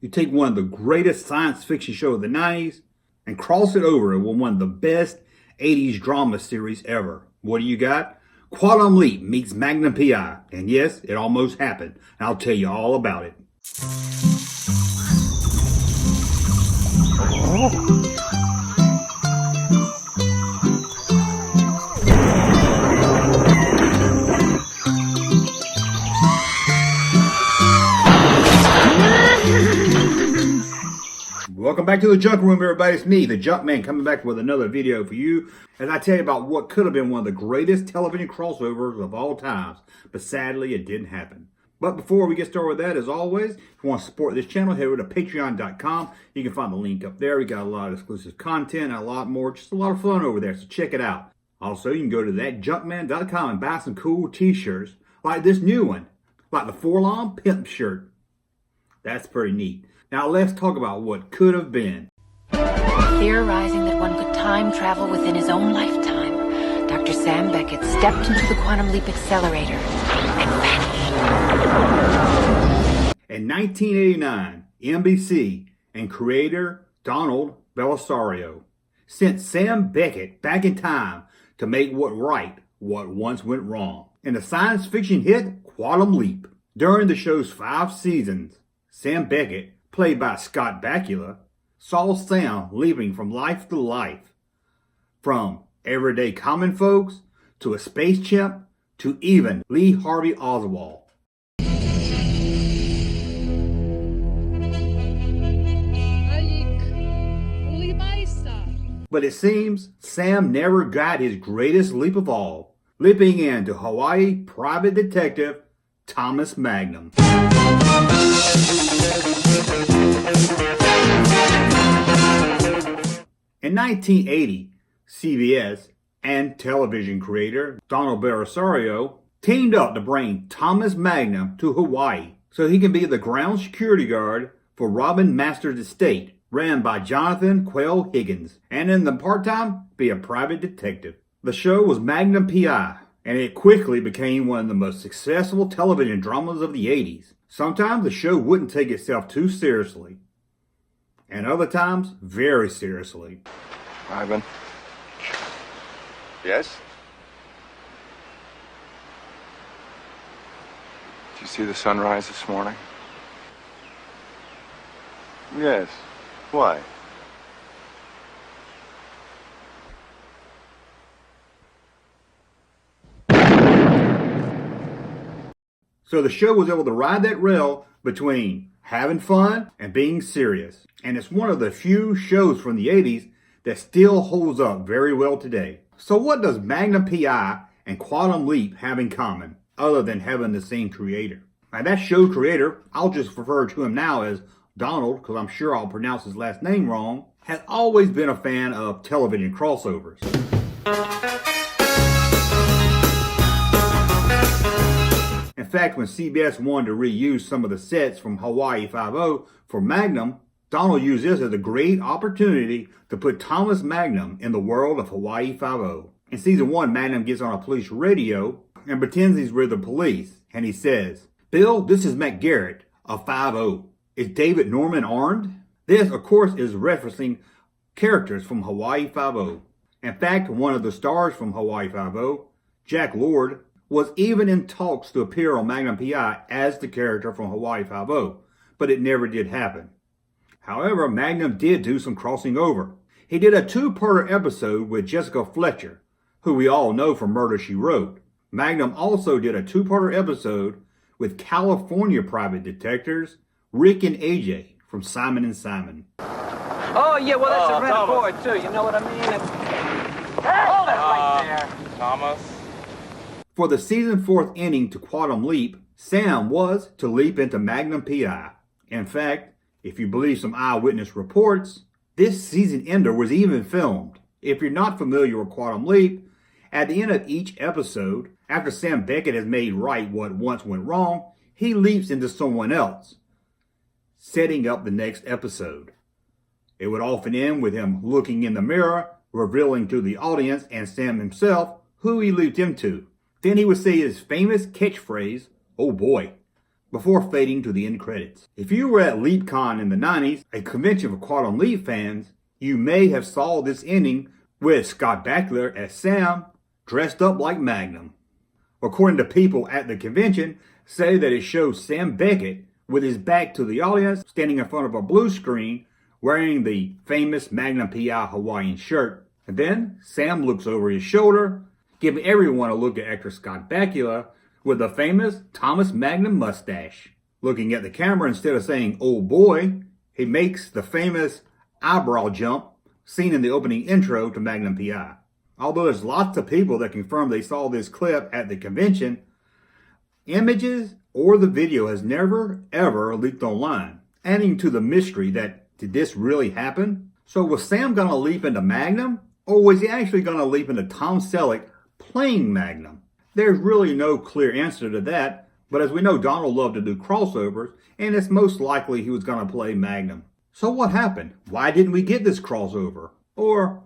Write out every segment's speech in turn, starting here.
You take one of the greatest science fiction shows of the 90s and cross it over with one of the best 80s drama series ever. What do you got? Quantum Leap meets Magnum P.I. And yes, it almost happened. And I'll tell you all about it. Welcome back to the Junk Room, everybody. It's me, the Junkman, coming back with another video for you as I tell you about what could have been one of the greatest television crossovers of all times, but sadly it didn't happen. But before we get started with that, as always, if you want to support this channel, head over to patreon.com. You can find the link up there. We got a lot of exclusive content and a lot more, just a lot of fun over there, so check it out. Also, you can go to thatjunkman.com and buy some cool t-shirts like this new one, like the Forlom Pimp shirt. That's pretty neat. Now let's talk about what could have been. Theorizing that one could time travel within his own lifetime, Dr. Sam Beckett stepped into the Quantum Leap accelerator and vanished. In 1989, NBC and creator Donald Bellisario sent Sam Beckett back in time to make what once went wrong in the science fiction hit Quantum Leap. During the show's 5 seasons, Sam Beckett, played by Scott Bakula, saw Sam leaping from life to life, from everyday common folks to a space chimp to even Lee Harvey Oswald. But it seems Sam never got his greatest leap of all, leaping into Hawaii private detective Thomas Magnum. In 1980, CBS and television creator Donald Bellisario teamed up to bring Thomas Magnum to Hawaii so he can be the ground security guard for Robin Masters' estate, ran by Jonathan Quayle Higgins, and in the part-time, be a private detective. The show was Magnum P.I., and it quickly became one of the most successful television dramas of the 80s. Sometimes the show wouldn't take itself too seriously, and other times, very seriously. Ivan? Yes? Did you see the sunrise this morning? Yes. Why? So the show was able to ride that rail between having fun and being serious. And it's one of the few shows from the 80s that still holds up very well today. So what does Magnum P.I. and Quantum Leap have in common, other than having the same creator? Now that show's creator, I'll just refer to him now as Donald, because I'm sure I'll pronounce his last name wrong, has always been a fan of television crossovers. In fact, when CBS wanted to reuse some of the sets from Hawaii Five-0 for Magnum, Donald used this as a great opportunity to put Thomas Magnum in the world of Hawaii Five-0. In season 1, Magnum gets on a police radio and pretends he's with the police, and he says, "Bill, this is McGarrett of Five-0. Is David Norman armed?" This, of course, is referencing characters from Hawaii Five-0. In fact, one of the stars from Hawaii Five-0, Jack Lord, was even in talks to appear on Magnum P.I. as the character from Hawaii Five-0, but it never did happen. However, Magnum did do some crossing over. He did a 2-parter episode with Jessica Fletcher, who we all know from Murder, She Wrote. Magnum also did a 2-parter episode with California private detectives Rick and AJ from Simon & Simon. Oh, yeah, well, that's a red board, too. You know what I mean? Hold it right there. Thomas? For the season 4th ending to Quantum Leap, Sam was to leap into Magnum P.I. In fact, if you believe some eyewitness reports, this season ender was even filmed. If you're not familiar with Quantum Leap, at the end of each episode, after Sam Beckett has made right what once went wrong, he leaps into someone else, setting up the next episode. It would often end with him looking in the mirror, revealing to the audience and Sam himself who he leaped into. Then he would say his famous catchphrase, "Oh boy," before fading to the end credits. If you were at LeapCon in the 90s, a convention for Quantum Leap fans, you may have saw this ending with Scott Bakula as Sam dressed up like Magnum. According to people at the convention, say that it shows Sam Beckett with his back to the audience, standing in front of a blue screen, wearing the famous Magnum P.I. Hawaiian shirt. And then Sam looks over his shoulder, giving everyone a look at actor Scott Bakula with the famous Thomas Magnum mustache. Looking at the camera, instead of saying, "Oh boy," he makes the famous eyebrow jump seen in the opening intro to Magnum P.I. Although there's lots of people that confirm they saw this clip at the convention, images or the video has never ever leaked online, adding to the mystery that did this really happen? So was Sam gonna leap into Magnum, or was he actually gonna leap into Tom Selleck playing Magnum? There's really no clear answer to that, but as we know, Donald loved to do crossovers, and it's most likely he was gonna play Magnum. So what happened? Why didn't we get this crossover? Or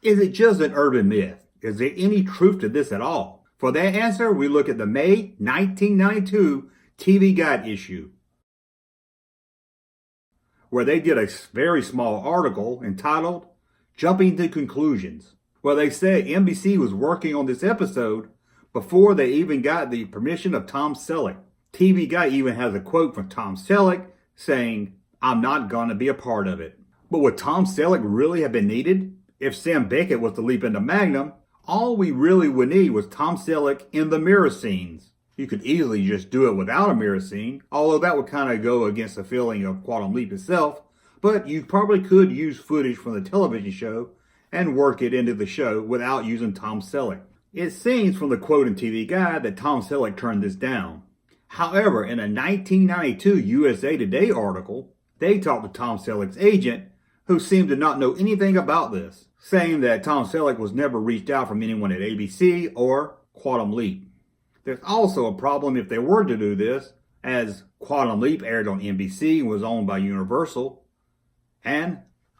is it just an urban myth? Is there any truth to this at all? For that answer, we look at the May 1992 TV Guide issue, where they did a very small article entitled "Jumping to Conclusions," where they say NBC was working on this episode before they even got the permission of Tom Selleck. TV Guide even has a quote from Tom Selleck saying, "I'm not going to be a part of it." But would Tom Selleck really have been needed? If Sam Beckett was to leap into Magnum, all we really would need was Tom Selleck in the mirror scenes. You could easily just do it without a mirror scene, although that would kind of go against the feeling of Quantum Leap itself, but you probably could use footage from the television show and work it into the show without using Tom Selleck. It seems from the quote in TV Guide that Tom Selleck turned this down. However, in a 1992 USA Today article, they talked to Tom Selleck's agent, who seemed to not know anything about this, saying that Tom Selleck was never reached out from anyone at ABC or Quantum Leap. There's also a problem if they were to do this, as Quantum Leap aired on NBC and was owned by Universal, and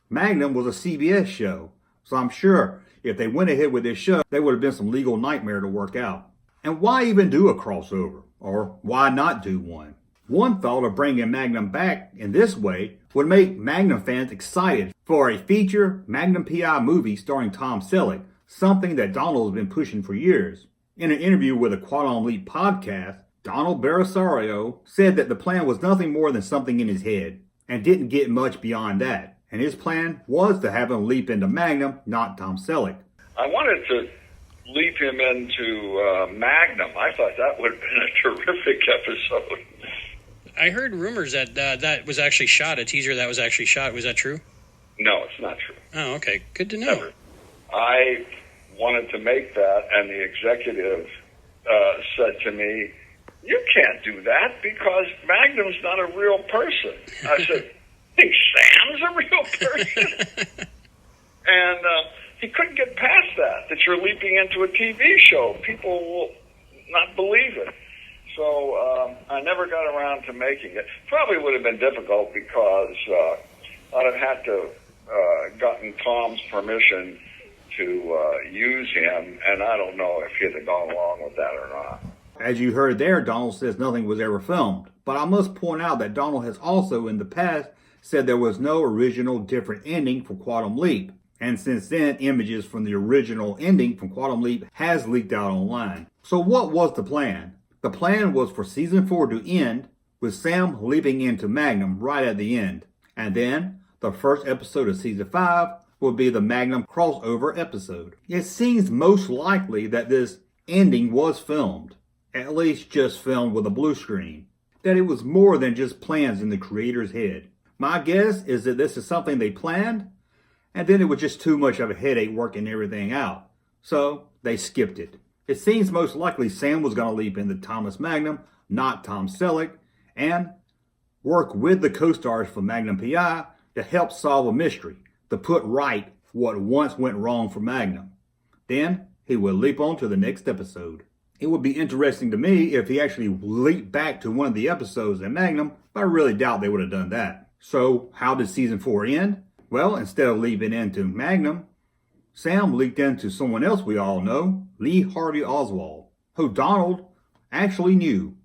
Magnum was a CBS show. So I'm sure if they went ahead with this show, there would have been some legal nightmare to work out. And why even do a crossover? Or why not do one? One thought of bringing Magnum back in this way would make Magnum fans excited for a feature Magnum P.I. movie starring Tom Selleck, something that Donald has been pushing for years. In an interview with a Quantum Leap podcast, Donald Belisario said that the plan was nothing more than something in his head, and didn't get much beyond that. And his plan was to have him leap into Magnum, not Tom Selleck. I wanted to leap him into Magnum. I thought that would have been a terrific episode. I heard rumors that that was actually shot, a teaser that was actually shot. Was that true? No, it's not true. Oh, okay. Good to know. Never. I wanted to make that, and the executive said to me, "You can't do that because Magnum's not a real person." I said, "Think Sam's a real person?" And he couldn't get past that you're leaping into a TV show. People will not believe it. So I never got around to making it. Probably would have been difficult because I'd have had to gotten Tom's permission to use him, and I don't know if he'd have gone along with that or not. As you heard there, Donald says nothing was ever filmed. But I must point out that Donald has also in the past said there was no original different ending for Quantum Leap. And since then, images from the original ending from Quantum Leap has leaked out online. So what was the plan? The plan was for season 4 to end with Sam leaping into Magnum right at the end. And then the first episode of season 5 will be the Magnum crossover episode. It seems most likely that this ending was filmed, at least just filmed with a blue screen, that it was more than just plans in the creator's head. My guess is that this is something they planned, and then it was just too much of a headache working everything out. So they skipped it. It seems most likely Sam was going to leap into Thomas Magnum, not Tom Selleck, and work with the co-stars for Magnum P.I. to help solve a mystery, to put right what once went wrong for Magnum. Then he would leap on to the next episode. It would be interesting to me if he actually leaped back to one of the episodes in Magnum, but I really doubt they would have done that. So how did season 4 end? Well, instead of leaping into Magnum, Sam leaked into someone else we all know, Lee Harvey Oswald, who Donald actually knew.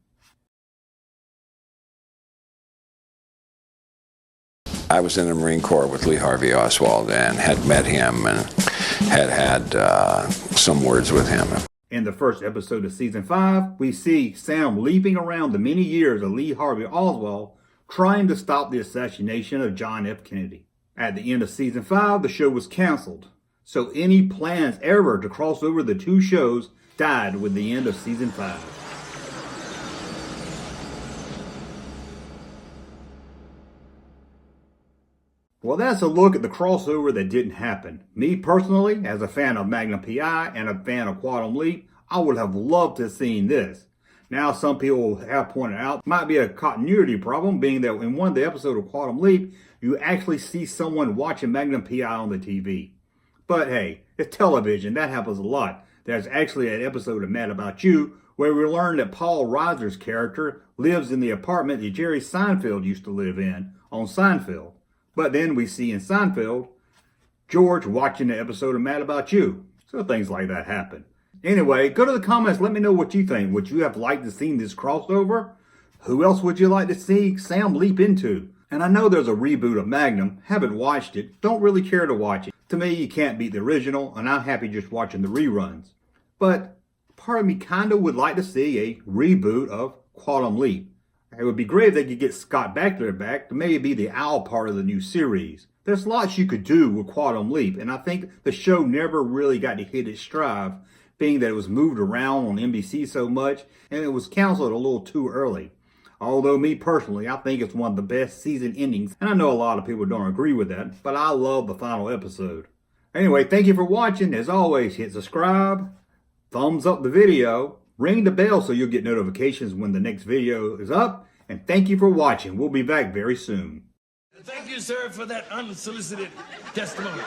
I was in the Marine Corps with Lee Harvey Oswald and had met him and had some words with him. In the first episode of season 5, we see Sam leaping around the many years of Lee Harvey Oswald trying to stop the assassination of John F. Kennedy. At the end of season 5, the show was canceled, so any plans ever to cross over the two shows died with the end of season 5. Well, that's a look at the crossover that didn't happen. Me personally, as a fan of Magnum P.I. and a fan of Quantum Leap, I would have loved to have seen this. Now, some people have pointed out might be a continuity problem, being that in one of the episodes of Quantum Leap, you actually see someone watching Magnum P.I. on the TV. But hey, it's television. That happens a lot. There's actually an episode of Mad About You where we learn that Paul Reiser's character lives in the apartment that Jerry Seinfeld used to live in on Seinfeld. But then we see in Seinfeld, George watching the episode of Mad About You. So things like that happen. Anyway, go to the comments. Let me know what you think. Would you have liked to see this crossover? Who else would you like to see Sam leap into? And I know there's a reboot of Magnum. Haven't watched it. Don't really care to watch it. To me, you can't beat the original, and I'm happy just watching the reruns. But part of me kind of would like to see a reboot of Quantum Leap. It would be great if they could get Scott Bakula back to maybe be the owl part of the new series. There's lots you could do with Quantum Leap, and I think the show never really got to hit its stride, being that it was moved around on NBC so much, and it was canceled a little too early. Although me personally, I think it's one of the best season endings, and I know a lot of people don't agree with that, but I love the final episode. Anyway, thank you for watching. As always, hit subscribe, thumbs up the video, ring the bell so you'll get notifications when the next video is up, and thank you for watching. We'll be back very soon. Thank you, sir, for that unsolicited testimony.